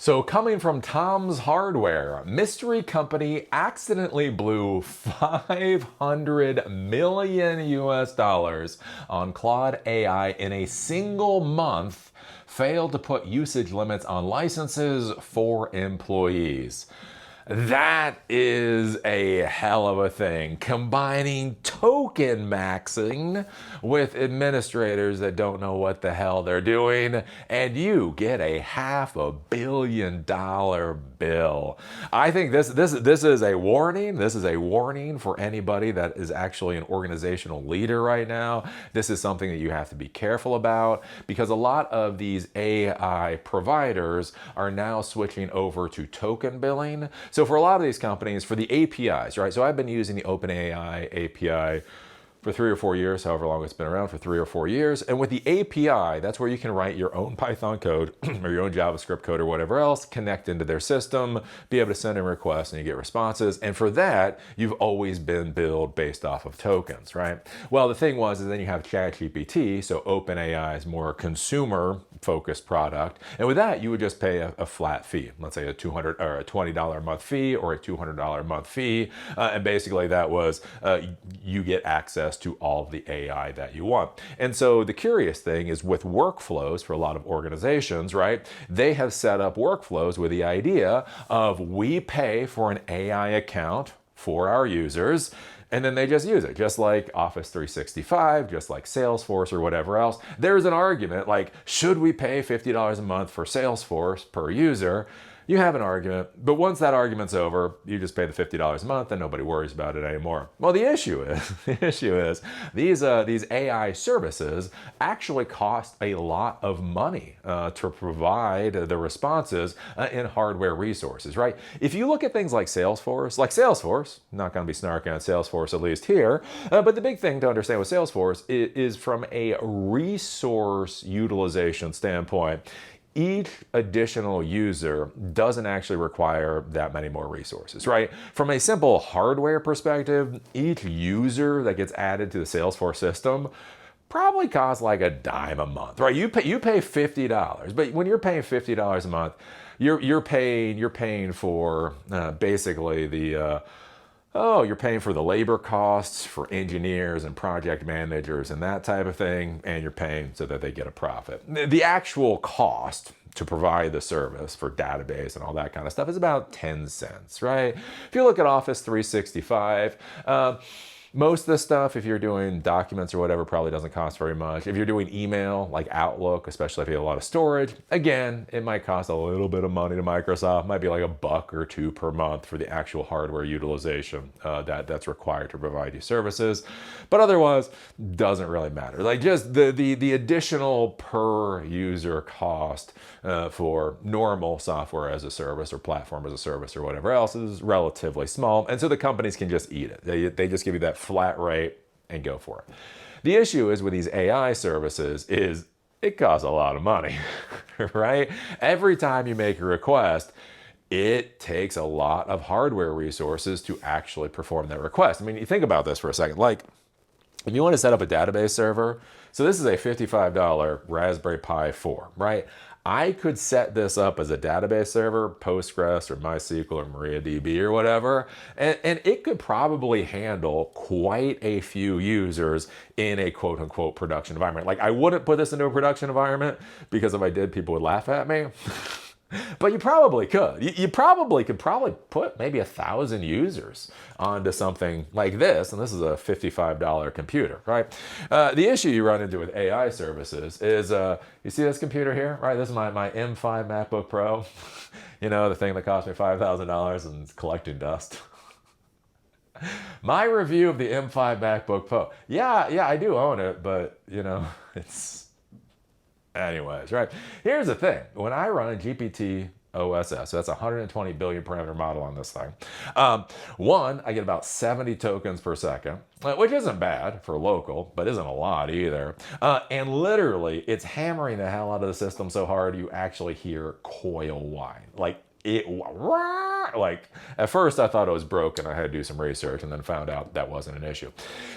So coming from Tom's Hardware, mystery company accidentally blew 500 million US dollars on Claude AI in a single month, failed to put usage limits on licenses for employees. That is a hell of a thing. Combining Tokenmaxxing with administrators that don't know what the hell they're doing, and you get a $500 million bill. I think this is a warning. This is a warning for anybody that is actually an organizational leader right now. This is something that you have to be careful about, because a lot of these AI providers are now switching over to token billing. So for a lot of these companies, for the APIs, right? So I've been using the OpenAI API for 3 or 4 years, however long it's been around, for 3 or 4 years. And with the API, that's where you can write your own Python code or your own JavaScript code or whatever else, connect into their system, be able to send in requests and you get responses. And for that, you've always been billed based off of tokens, right? Well, the thing was, is then you have ChatGPT, so OpenAI is more consumer focused product. And with that, you would just pay a flat fee. Let's say a $200 or a $20 a month fee or a $200 a month fee. And basically that was, you get access to all the AI that you want. And so the curious thing is with workflows for a lot of organizations, right? They have set up workflows with the idea of we pay for an AI account for our users, and then they just use it, just like Office 365, just like Salesforce or whatever else. There's an argument like, should we pay $50 a month for Salesforce per user? You have an argument, but once that argument's over, you just pay the $50 a month and nobody worries about it anymore. Well, the issue is these AI services actually cost a lot of money to provide the responses in hardware resources, right? If you look at things like Salesforce, not going to be snarking on Salesforce at least here, but the big thing to understand with Salesforce is from a resource utilization standpoint, each additional user doesn't actually require that many more resources, right? From a simple hardware perspective, each user that gets added to the Salesforce system probably costs like a dime a month, right? You pay $50, but when you're paying $50 a month, you're paying for basically the you're paying for the labor costs for engineers and project managers and that type of thing, and you're paying so that they get a profit. The actual cost to provide the service for database and all that kind of stuff is about 10 cents, right? If you look at Office 365, most of the stuff, if you're doing documents or whatever, probably doesn't cost very much. If you're doing email, like Outlook, especially if you have a lot of storage, again, it might cost a little bit of money to Microsoft. It might be like $1 or $2 per month for the actual hardware utilization that's required to provide you services. But otherwise, doesn't really matter. Like just the additional per user cost for normal software as a service or platform as a service or whatever else is relatively small. And so the companies can just eat it. They just give you that flat rate and go for it. The issue is with these AI services is it costs a lot of money, right? Every time you make a request, it takes a lot of hardware resources to actually perform that request. I mean, you think about this for a second. Like, if you want to set up a database server, so this is a $55 Raspberry Pi 4, right? I could set this up as a database server, Postgres or MySQL or MariaDB or whatever, and it could probably handle quite a few users in a quote unquote production environment. Like, I wouldn't put this into a production environment because if I did, people would laugh at me. But you probably could. You probably could put maybe 1,000 users onto something like this, and this is a $55 computer, right? The issue you run into with AI services is, you see this computer here, right? This is my M5 MacBook Pro. You know, the thing that cost me $5,000 and it's collecting dust. My review of the M5 MacBook Pro. Yeah, I do own it, but you know, it's... Anyways, right? Here's the thing. When I run a GPT OSS, so that's a 120 billion parameter model on this thing. I get about 70 tokens per second, which isn't bad for local, but isn't a lot either. And literally, it's hammering the hell out of the system so hard you actually hear coil whine. Like, like at first I thought it was broken. I had to do some research and then found out that wasn't an issue.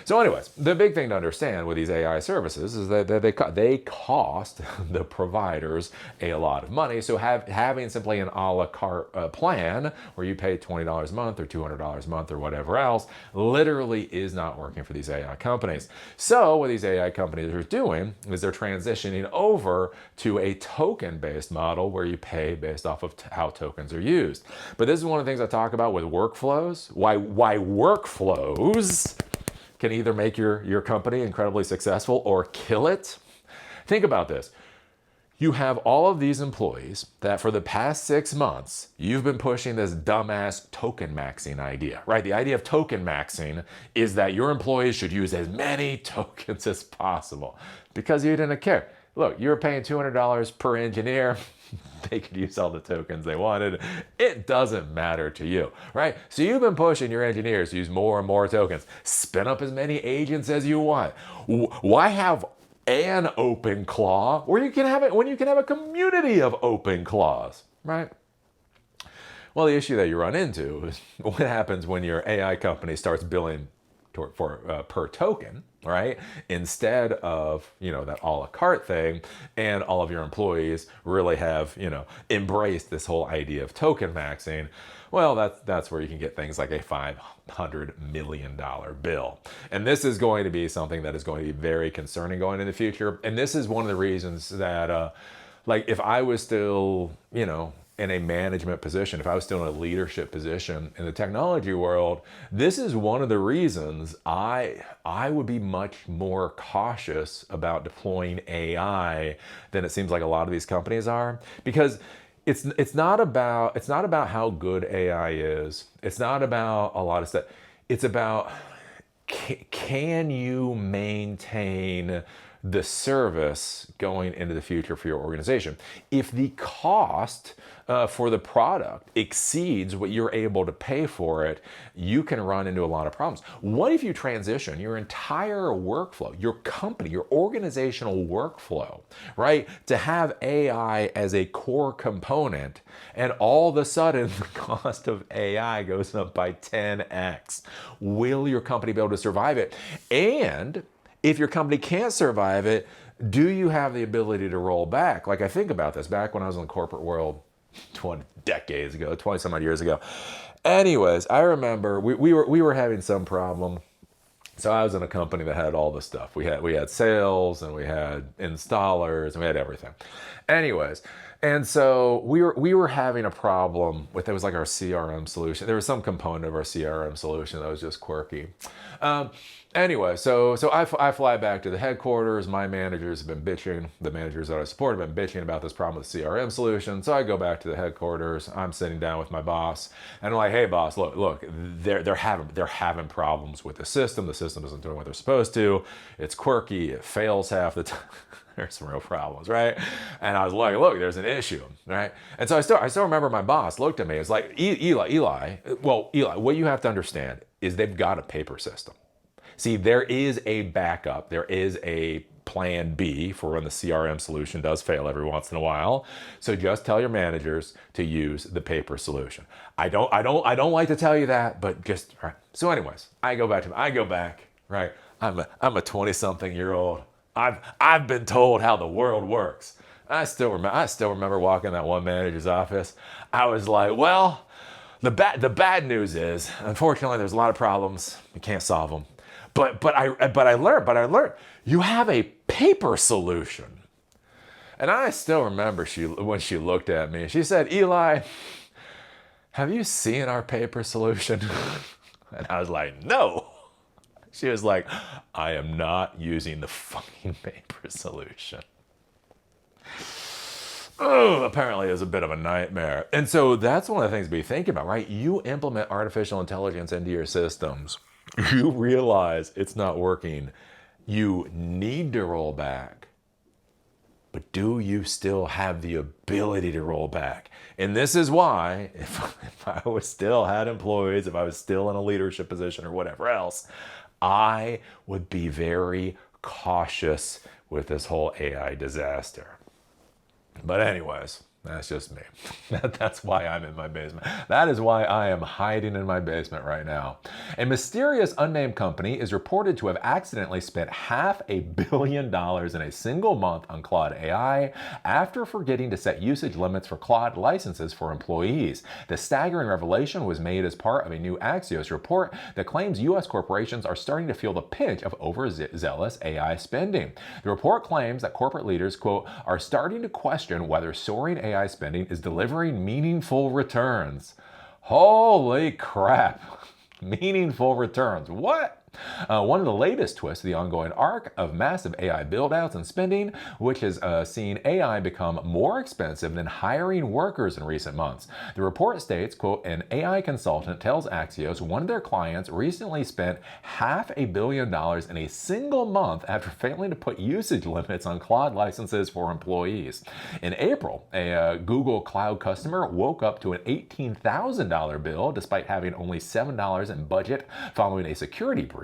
So anyways, the big thing to understand with these AI services is that they cost the providers a lot of money. So having simply an a la carte plan where you pay $20 a month or $200 a month or whatever else literally is not working for these AI companies. So what these AI companies are doing is they're transitioning over to a token-based model where you pay based off of how tokens are used. But this is one of the things I talk about with workflows, why workflows can either make your company incredibly successful or kill it. Think about this. You have all of these employees that for the past 6 months, you've been pushing this dumbass tokenmaxxing idea, right? The idea of tokenmaxxing is that your employees should use as many tokens as possible because you didn't care. Look, you were paying $200 per engineer. They could use all the tokens they wanted. It doesn't matter to you, right? So you've been pushing your engineers to use more and more tokens. Spin up as many agents as you want. Why have an open claw where you can have it when you can have a community of open claws, right? Well, the issue that you run into is what happens when your AI company starts billing for per token, right? Instead of, that a la carte thing, and all of your employees really have, embraced this whole idea of token maxing. Well, that's where you can get things like a $500 million bill. And this is going to be something that is going to be very concerning going in the future. And this is one of the reasons that, if I was still, in a management position, if I was still in a leadership position in the technology world, this is one of the reasons I would be much more cautious about deploying AI than it seems like a lot of these companies are, because it's not about how good AI is. It's not about a lot of stuff. It's about can you maintain the service going into the future for your organization. If the cost for the product exceeds what you're able to pay for it, you can run into a lot of problems. What if you transition your entire workflow, your company, your organizational workflow, right, to have AI as a core component, and all of a sudden the cost of AI goes up by 10x? Will your company be able to survive it? And if your company can't survive it, do you have the ability to roll back? Like, I think about this back when I was in the corporate world 20 some odd years ago. Anyways, I remember we were having some problem. So I was in a company that had all this stuff. We had sales and we had installers and we had everything. Anyways, and so we were having a problem with, it was like our CRM solution. There was some component of our CRM solution that was just quirky. Anyway, so I fly back to the headquarters. My managers have been bitching. The managers that I support have been bitching about this problem with the CRM solution. So I go back to the headquarters. I'm sitting down with my boss, and I'm like, "Hey, boss, look, they're having problems with the system. The system isn't doing what they're supposed to. It's quirky. It fails half the time." There's some real problems, right? And I was like, "Look, there's an issue, right?" And so I still remember my boss looked at me. It's like, Eli, what you have to understand is they've got a paper system. See, there is a backup. There is a plan B for when the CRM solution does fail every once in a while. So just tell your managers to use the paper solution. I don't like to tell you that, but just right. So anyways, I go back, right? I'm a 20-something-year-old. I've been told how the world works. I still remember walking in that one manager's office. I was like, well, the bad news is, unfortunately, there's a lot of problems. We can't solve them. But I learned you have a paper solution. And I still remember when she looked at me, she said, "Eli, have you seen our paper solution?" And I was like, "No." She was like, "I am not using the fucking paper solution." Oh, apparently it was a bit of a nightmare. And so that's one of the things to be thinking about, right? You implement artificial intelligence into your systems. You realize it's not working. You need to roll back. But do you still have the ability to roll back? And this is why, if I was still had employees, if I was still in a leadership position or whatever else, I would be very cautious with this whole AI disaster. But anyways, That's just me. That's why I'm in my basement. That is why I am hiding in my basement right now. A mysterious unnamed company is reported to have accidentally spent $500 million in a single month on Claude AI after forgetting to set usage limits for Claude licenses for employees. The staggering revelation was made as part of a new Axios report that claims U.S. corporations are starting to feel the pinch of overzealous AI spending. The report claims that corporate leaders, quote, are starting to question whether soaring AI spending is delivering meaningful returns. Holy crap. Meaningful returns. What? One of the latest twists of the ongoing arc of massive AI buildouts and spending, which has seen AI become more expensive than hiring workers in recent months. The report states, quote, an AI consultant tells Axios one of their clients recently spent $500 million in a single month after failing to put usage limits on Claude licenses for employees. In April, a Google Cloud customer woke up to an $18,000 bill despite having only $7 in budget following a security breach.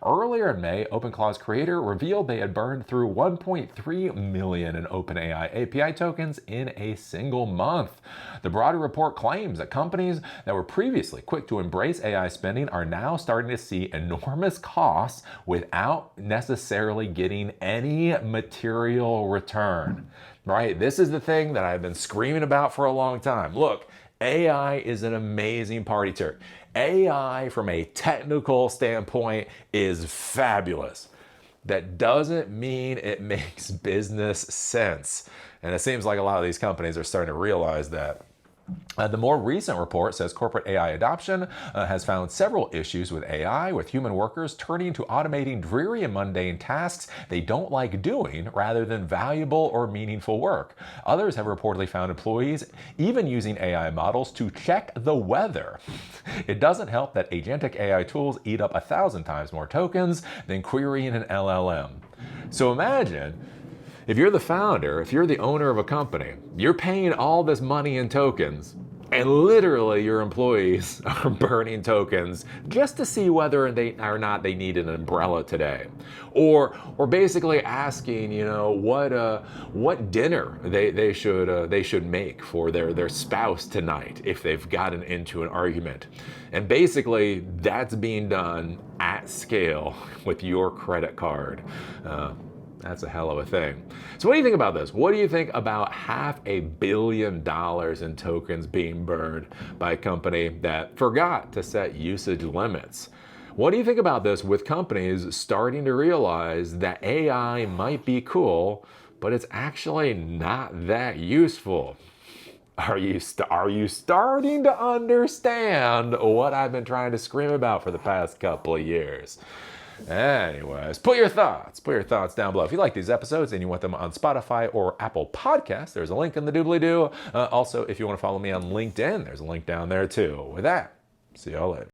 Earlier in May, OpenClaude's creator revealed they had burned through 1.3 million in OpenAI API tokens in a single month. The broader report claims that companies that were previously quick to embrace AI spending are now starting to see enormous costs without necessarily getting any material return. Right? This is the thing that I've been screaming about for a long time. Look, AI is an amazing party trick. AI, from a technical standpoint, is fabulous. That doesn't mean it makes business sense. And it seems like a lot of these companies are starting to realize that. The more recent report says corporate AI adoption has found several issues with AI, with human workers turning to automating dreary and mundane tasks they don't like doing rather than valuable or meaningful work. Others have reportedly found employees even using AI models to check the weather. It doesn't help that agentic AI tools eat up 1,000 times more tokens than querying an LLM. So imagine, if you're the founder, if you're the owner of a company, you're paying all this money in tokens, and literally your employees are burning tokens just to see whether or not they need an umbrella today. Or basically asking, you know, what dinner they should make for their spouse tonight if they've gotten into an argument. And basically that's being done at scale with your credit card. That's a hell of a thing. So what do you think about this? What do you think about $500 million in tokens being burned by a company that forgot to set usage limits? What do you think about this with companies starting to realize that AI might be cool, but it's actually not that useful? Are you starting to understand what I've been trying to scream about for the past couple of years? Anyways, put your thoughts down below. If you like these episodes and you want them on Spotify or Apple Podcasts, there's a link in the doobly-doo. Also, if you want to follow me on LinkedIn, there's a link down there too. With that, see y'all later.